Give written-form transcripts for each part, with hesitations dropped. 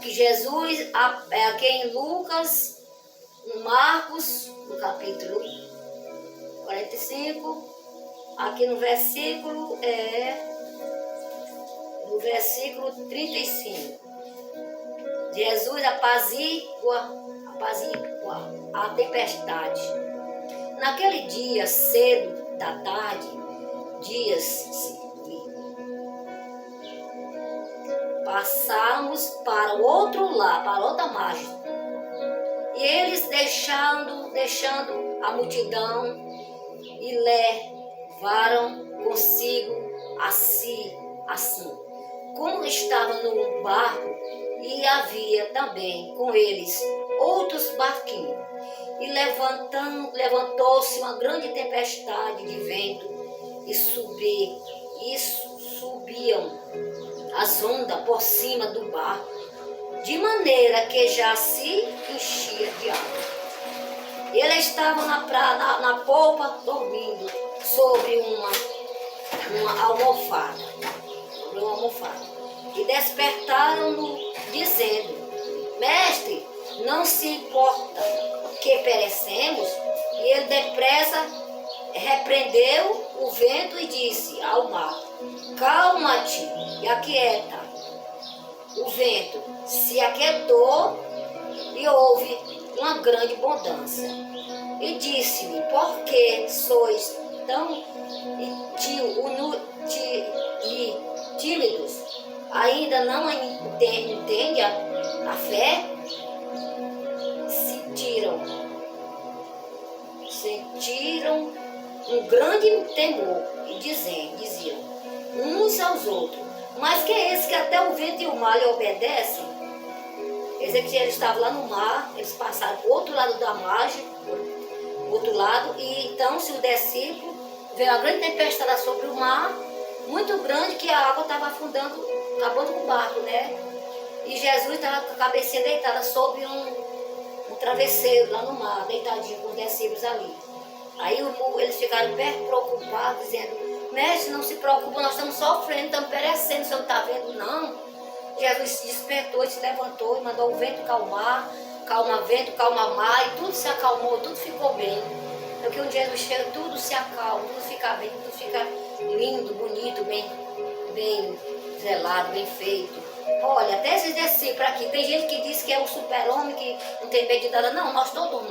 Aqui Jesus, aqui em Lucas, em Marcos, no capítulo 45, aqui no versículo 35. Jesus apazigua a tempestade. Naquele dia, cedo da tarde, passamos para o outro lado, para outra margem. E eles deixando a multidão e levaram consigo assim. Como estava no barco, e havia também com eles outros barquinhos. E levantou-se uma grande tempestade de vento e subiam as ondas por cima do barco, de maneira que já se enchia de água. Eles estavam na polpa dormindo sobre uma almofada. E despertaram-no dizendo: Mestre, não se importa que perecemos? E ele depressa repreendeu o vento e disse ao mar: Calma-te e aquieta. O vento se aquietou e houve uma grande bonança. E disse-lhe: Por que sois tão tímidos? Ainda não entende a fé? Sentiram um grande temor e diziam uns aos outros: Mas que é esse que até o vento e o mar lhe obedecem? Eles estavam lá no mar, eles passaram para o outro lado da margem, outro lado, e então se o discípulo veio uma grande tempestade sobre o mar, muito grande, que a água estava afundando, acabando com o barco, né? E Jesus estava com a cabecinha deitada sobre um travesseiro lá no mar, deitadinho com os discípulos ali. Aí eles ficaram preocupados, dizendo: Mestre, não se preocupe, nós estamos sofrendo, estamos perecendo, o senhor não está vendo, não? Jesus se despertou, se levantou e mandou o vento calmar, calma vento, calma mar, e tudo se acalmou, tudo ficou bem. Porque um dia Jesus chega, tudo se acalma, tudo fica bem, tudo fica lindo, bonito, bem zelado, bem feito. Olha, até esses discípulos aqui, tem gente que diz que é o super-homem, que não tem medo de nada. Não, nós temos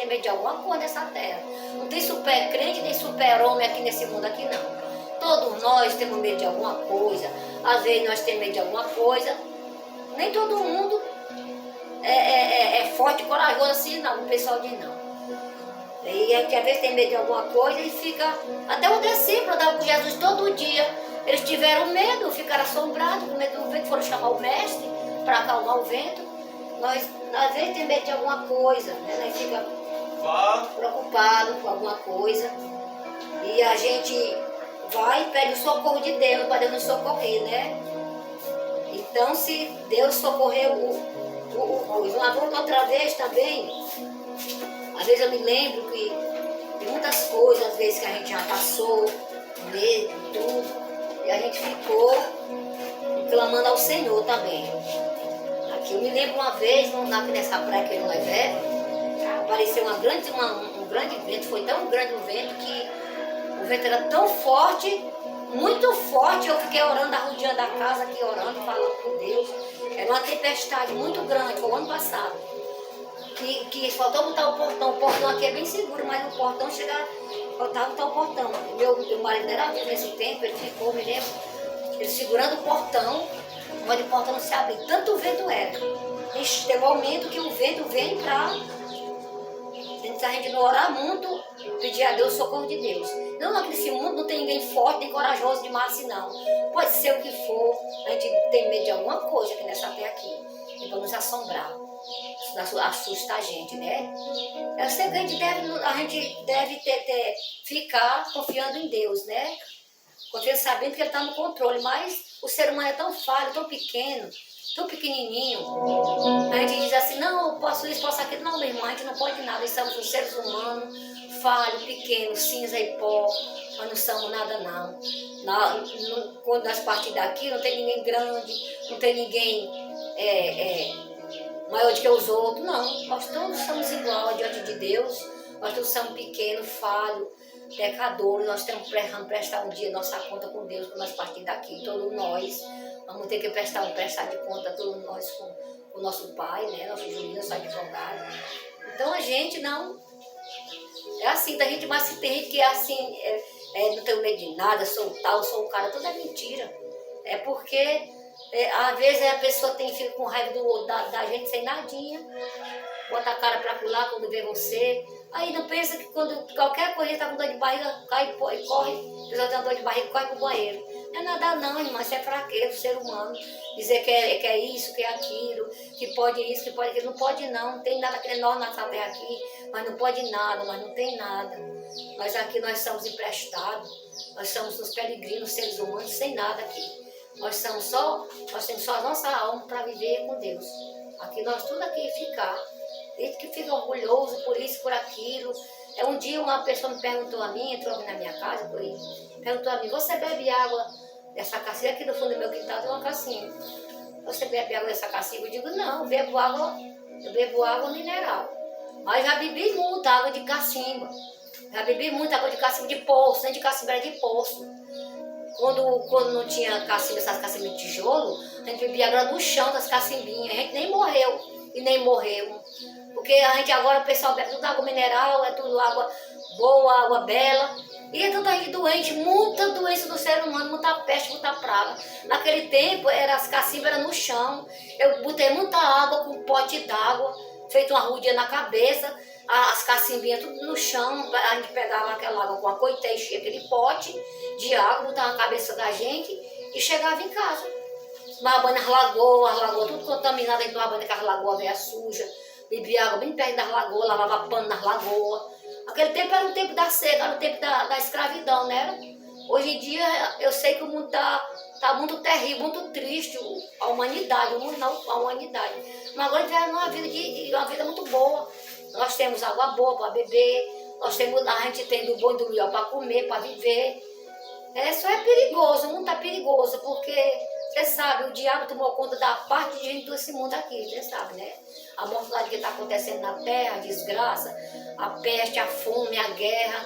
medo de alguma coisa nessa terra. Não tem super-crente nem super-homem aqui nesse mundo aqui, não. Todos nós temos medo de alguma coisa. Às vezes nós temos medo de alguma coisa. Nem todo mundo é forte e corajoso assim, não. O pessoal diz não. E às vezes tem medo de alguma coisa e fica... Até o discípulo andava com Jesus todo dia. Eles tiveram medo, ficaram assombrados com medo do vento, foram chamar o mestre para acalmar o vento. Nós, às vezes, tem medo de alguma coisa, né? Nós fica preocupado com alguma coisa. E a gente vai e pede o socorro de Deus para Deus nos socorrer, né? Então, se Deus socorrer outra vez também, às vezes eu me lembro que de muitas coisas, às vezes que a gente já passou, medo, tudo. E a gente ficou clamando ao Senhor também. Aqui eu me lembro uma vez, nessa praia que eu não é, apareceu um grande vento, foi tão grande o vento que o vento era tão forte, muito forte, eu fiquei orando, arrodeando a casa aqui, orando, falando com Deus. Era uma tempestade muito grande, foi o ano passado. Que faltou botar o portão aqui é bem seguro, mas o portão faltava botar o portão. Meu marido era nesse tempo, ele ficou, me lembro, ele segurando o portão, mas o portão não se abriu, tanto o vento era. Tem um momento que o vento vem para se a gente não orar muito, pedir a Deus o socorro de Deus. Não, aqui nesse mundo não tem ninguém forte nem corajoso demais assim, não. Pode ser o que for, a gente tem medo de alguma coisa aqui nessa terra aqui, e para nos assombrar. Assusta a gente, né? Eu sei que a gente deve ficar confiando em Deus, né? Confiando, sabendo que Ele está no controle, mas o ser humano é tão falho, tão pequeno, tão pequenininho. A gente diz assim: não, eu posso isso, posso aquilo. Não, meu irmão, a gente não pode nada. Nós somos os seres humanos, falhos, pequenos, cinza e pó. Nós não somos nada, não. Quando nós partimos daqui, não tem ninguém grande, não tem ninguém maior do que os outros, não. Nós todos somos iguais diante de Deus, nós todos somos pequenos, falhos, pecadores, nós temos que prestar um dia nossa conta com Deus, quando nós partir daqui, todos nós, vamos ter que prestar de conta, todos nós, com o nosso pai, né, nosso juiz, nosso advogado. Então a gente não, é assim, mas tem gente que é assim, não tem medo de nada, sou tal, sou o cara, tudo é mentira. É porque, às vezes a pessoa fica com raiva da gente sem nadinha, bota a cara pra pular quando vê você. Aí não pensa que quando qualquer coisa tá com dor de barriga, cai e corre, a pessoa tem dor de barriga, corre pro banheiro. Não é nada não, irmã, isso é fraqueza do ser humano. Dizer que é isso, que é aquilo, que pode isso, que pode aquilo. Não pode não tem nada que nós nessa terra aqui, mas não pode nada, nós não tem nada. Nós aqui nós somos emprestados, nós somos os peregrinos, seres humanos, sem nada aqui. Nós temos só a nossa alma para viver com Deus. Aqui nós tudo aqui ficar. Ele que fica orgulhoso por isso, por aquilo. Um dia uma pessoa me perguntou a mim, entrou aqui na minha casa, perguntou a mim, você bebe água dessa cacimba? Aqui no fundo do meu quintal tem uma cacimba. Você bebe água dessa cacimba? Eu digo, não, eu bebo água mineral. Mas já bebi muita água de cacimba. Já bebi muita água de cacimba de poço, nem de cacimba era de poço. Quando não tinha cacimba, essas cacimbas de tijolo, a gente bebia água do chão das cacimbinhas. A gente nem morreu e nem morreu. Porque a gente agora, o pessoal bebe tudo água mineral, é tudo água boa, água bela. E é tanta gente doente, muita doença do ser humano, muita peste, muita praga. Naquele tempo, as cacimbas eram no chão. Eu botei muita água com um pote d'água, feito uma rudinha na cabeça, as cacimbinhas tudo no chão. A gente pegava aquela água com a coiteia, enchia aquele pote de água, botava na cabeça da gente e chegava em casa. Tomava banho nas lagoas, tudo contaminado, a gente tomava banho naquelas lagoas velhas sujas. Bebia água bem perto das lagoas, lavava pano nas lagoas. Aquele tempo era o tempo da seca, era o tempo da escravidão, né? Hoje em dia, eu sei que o mundo tá muito terrível, muito triste, a humanidade, o mundo não, a humanidade. Mas agora vivemos uma vida muito boa. Nós temos água boa para beber, a gente tem do bom e do melhor para comer, para viver. Só é perigoso, o mundo tá perigoso, porque, você sabe, o diabo tomou conta da parte de gente desse mundo aqui, você sabe, né? A mortalidade que está acontecendo na terra, a desgraça, a peste, a fome, a guerra,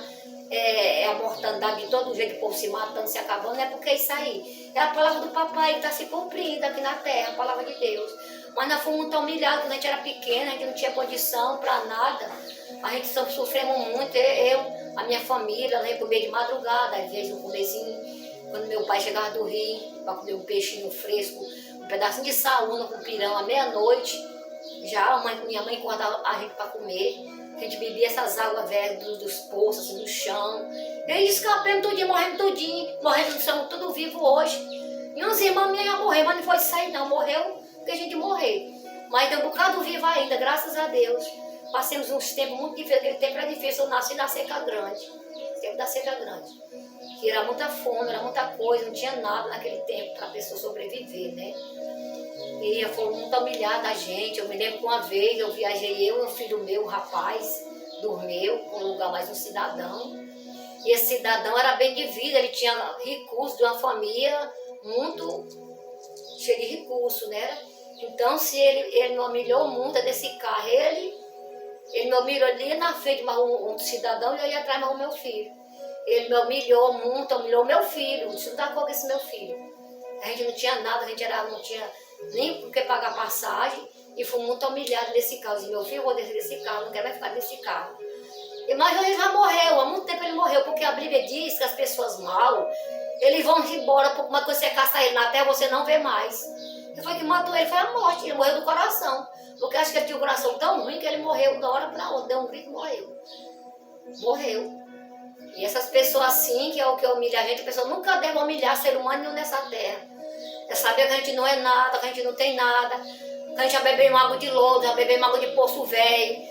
a mortandade de todo jeito, o povo se matando, se acabando, é porque isso aí é a palavra do papai que está se cumprindo aqui na terra, a palavra de Deus. Mas nós fomos tão humilhados, quando a gente era pequena, a gente não tinha condição para nada, a gente sofremos muito, a minha família, né, comer de madrugada, às vezes no comecinho, quando meu pai chegava do Rio, para comer um peixinho fresco, um pedacinho de saúna com pirão à meia-noite, já minha mãe acordava a gente para comer, a gente bebia essas águas velhas dos poços, assim, no chão. E escapamos tudinho, morrendo, somos tudo vivo hoje. E uns irmãos minhas já morreram, mas não foi isso aí não, morreu porque a gente morreu. Mas tem um bocado vivo ainda, graças a Deus. Passamos uns tempos muito difíceis, aquele tempo era difícil, eu nasci na seca grande, tempo da seca grande. Que era muita fome, era muita coisa, não tinha nada naquele tempo para a pessoa sobreviver, né? E foi muito humilhada a gente. Eu me lembro que uma vez eu viajei, eu e um filho meu, um rapaz, dormiu com um lugar mais um cidadão. E esse cidadão era bem de vida, ele tinha recursos de uma família muito cheia de recursos, né? Então, se ele me humilhou muito desse carro, ele me humilhou ali na frente, mas um cidadão, e eu ia atrás mais o meu filho. Ele me humilhou muito, humilhou meu filho, disse, não dá com esse meu filho. A gente não tinha nada, não tinha nem porque pagar passagem, e fui muito humilhado nesse carro. Disse, meu filho, eu vou descer desse carro, não quero mais ficar nesse carro. Mas ele já morreu, há muito tempo ele morreu, porque a Bíblia diz que as pessoas mal, eles vão embora, porque uma coisa você caça ele na terra, você não vê mais. E foi que matou ele, foi a morte, ele morreu do coração. Porque acho que ele tinha o coração tão ruim que ele morreu de uma hora para outra, deu um grito e morreu. Morreu. E essas pessoas assim, que é o que humilha a gente, a pessoa nunca deve humilhar ser humano nenhum nessa terra. É saber que a gente não é nada, que a gente não tem nada, que a gente já bebeu água de lodo, já bebeu água de poço velho,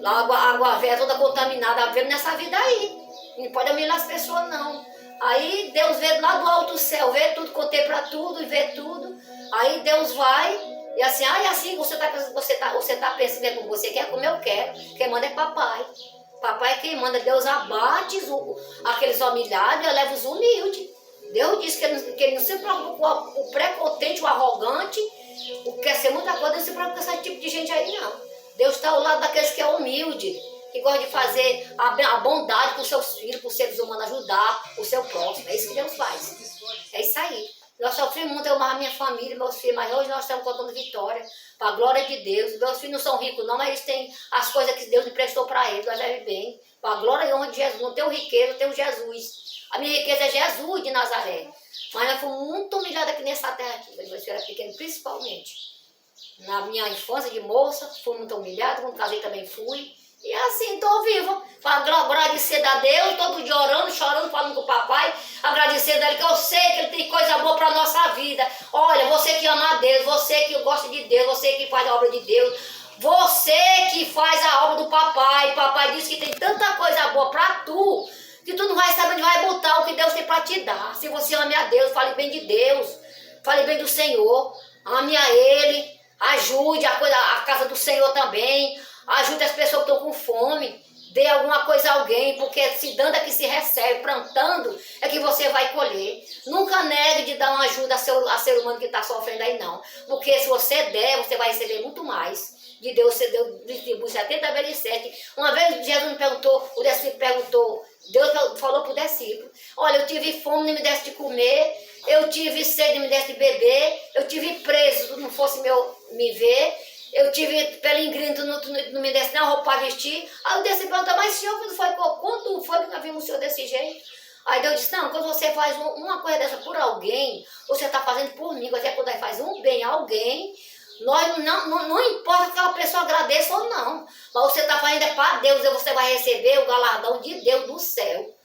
água velha toda contaminada, vendo nessa vida aí. Não pode humilhar as pessoas não. Aí Deus vê lá do alto céu, vê tudo, contei para tudo e vê tudo. Aí Deus vai e assim, assim você tá pensando como você quer, como eu quero. Quem manda é papai. Papai é quem manda. Deus abate aqueles humilhados e eleva os humildes. Deus diz que ele não se preocupa com o prepotente, o arrogante O que quer ser muita coisa, não se preocupa com esse tipo de gente aí, não. Deus está ao lado daqueles que é humilde, que gosta de fazer a bondade com os seus filhos, com os seres humanos, ajudar o seu próximo. É isso que Deus faz. É isso aí. Nós sofremos muito, eu amava a minha família, meus filhos, mas hoje nós estamos contando vitória, para a glória de Deus. Meus filhos não são ricos não, mas eles têm as coisas que Deus emprestou para eles, nós vivemos bem. Para a glória e honra de Jesus. Não tem o riqueza, tem o Jesus. A minha riqueza é Jesus de Nazaré. Mas nós fomos muito humilhados aqui nessa terra aqui, quando eu era pequeno, principalmente. Na minha infância de moça, fui muito humilhada, quando casei também fui. E assim, estou viva, para agradecer a Deus, todo dia orando, chorando, falando com o papai, agradecendo a Ele, que eu sei que Ele tem coisa boa para a nossa vida. Olha, você que ama a Deus, você que gosta de Deus, você que faz a obra de Deus, você que faz a obra do papai. Papai disse que tem tanta coisa boa para tu, que tu não vai saber onde vai botar o que Deus tem para te dar. Se você ama a Deus, fale bem de Deus, fale bem do Senhor, ame a Ele, ajude a casa do Senhor também. Ajude as pessoas que estão com fome. Dê alguma coisa a alguém, porque se dando é que se recebe, plantando é que você vai colher. Nunca negue de dar uma ajuda a ser humano que está sofrendo aí, não. Porque se você der, você vai receber muito mais. De Deus, Deus distribui 70 vezes 7. Uma vez Jesus me perguntou, o discípulo perguntou, Deus falou para o discípulo: olha, eu tive fome, não me desse de comer, eu tive sede, não me desse de beber, eu tive preso, tu não fosse me ver. Eu tive peregrino, não me desse nem roupa para vestir. Aí o discípulo perguntou: mas senhor, quando foi que nós vimos o senhor desse jeito? Aí Deus disse: não, quando você faz uma coisa dessa por alguém, você está fazendo por mim. Até quando você faz um bem a alguém, não importa que aquela pessoa agradeça ou não. Mas você está fazendo é para Deus, e você vai receber o galardão de Deus do céu.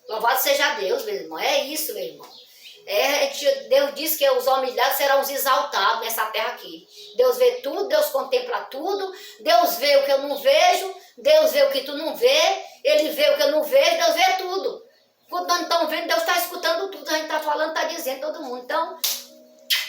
Louvado seja Deus, meu irmão. É isso, meu irmão. Deus diz que os humilhados serão os exaltados nessa terra aqui. Deus vê tudo, Deus contempla tudo, Deus vê o que eu não vejo, Deus vê o que tu não vê, Ele vê o que eu não vejo, Deus vê tudo. Quando nós não estamos vendo, Deus está escutando tudo, a gente está falando, está dizendo todo mundo. Então,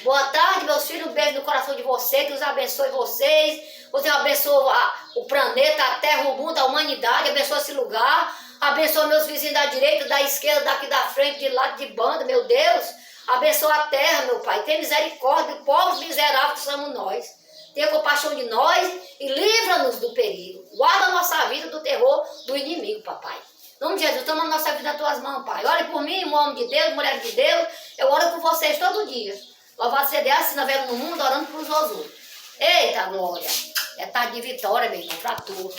boa tarde, meus filhos, um beijo no coração de vocês, que Deus abençoe vocês, você abençoe o planeta, a terra, o mundo, a humanidade, abençoe esse lugar. Abençoa meus vizinhos da direita, da esquerda, daqui da frente, de lado, de banda, meu Deus. Abençoa a terra, meu Pai. Tenha misericórdia, povos miseráveis que somos nós. Tenha compaixão de nós e livra-nos do perigo. Guarda a nossa vida do terror do inimigo, papai. Em nome de Jesus, toma a nossa vida nas tuas mãos, Pai. Ore por mim, homem de Deus, mulher de Deus. Eu oro por vocês todo dia. Louvado seja Deus, assim nós vemos no mundo orando por os outros. Eita glória. É tarde de vitória, meu irmão, para tu.